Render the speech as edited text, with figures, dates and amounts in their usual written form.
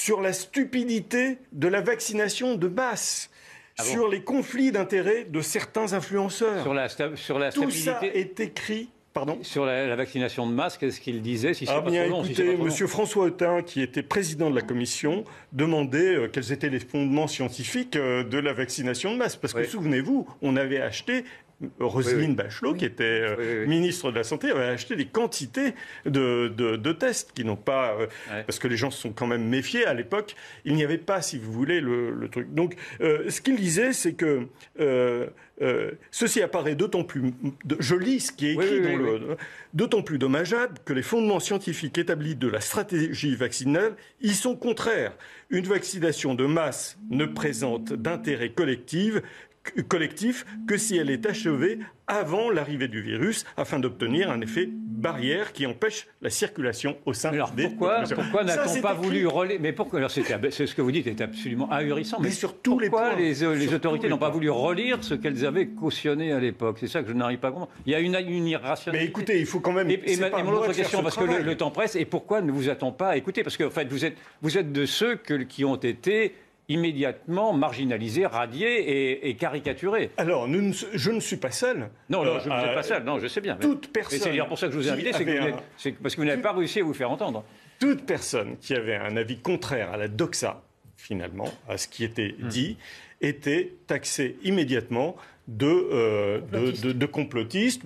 sur la stupidité de la vaccination de masse, sur les conflits d'intérêts de certains influenceurs. Sur la Tout stabilité... ça est écrit. Pardon ? Sur la vaccination de masse, qu'est-ce qu'il disait si c'est pas bien, trop long, écoutez, M. François Autain, qui était président de la commission, demandait quels étaient les fondements scientifiques de la vaccination de masse. Parce que, souvenez-vous, on avait acheté... Roselyne Bachelot, qui était ministre de la Santé, avait acheté des quantités de tests qui n'ont pas... Parce que les gens se sont quand même méfiés à l'époque. Il n'y avait pas, si vous voulez, le truc. Donc, ce qu'il disait, c'est que ceci apparaît d'autant plus... Je lis ce qui est écrit dans le... D'autant plus dommageable que les fondements scientifiques établis de la stratégie vaccinale y sont contraires. Une vaccination de masse ne présente d'intérêt collectif que si elle est achevée avant l'arrivée du virus, afin d'obtenir un effet barrière qui empêche la circulation au sein des populations. Pourquoi n'a-t-on pas voulu relayer... Mais pourquoi alors c'est ce que vous dites est absolument ahurissant. Mais sur tous les points. Les autorités n'ont pas voulu relire ce qu'elles avaient cautionné à l'époque? C'est ça que je n'arrive pas à comprendre. Il y a une irrationalité. Mais écoutez, il faut quand même... Et mon autre question, parce que le temps presse, et pourquoi ne vous a-t-on pas écouté? Parce que en fait, vous êtes de ceux qui ont été immédiatement marginalisé, radié et caricaturé. Alors, je ne suis pas seul. Non, je ne suis pas seul, non, je sais bien. Toute personne. Et c'est d'ailleurs pour ça que je vous ai invité, c'est parce que vous n'avez pas réussi à vous faire entendre. Toute personne qui avait un avis contraire à la doxa, finalement, à ce qui était dit, était taxée immédiatement de complotiste,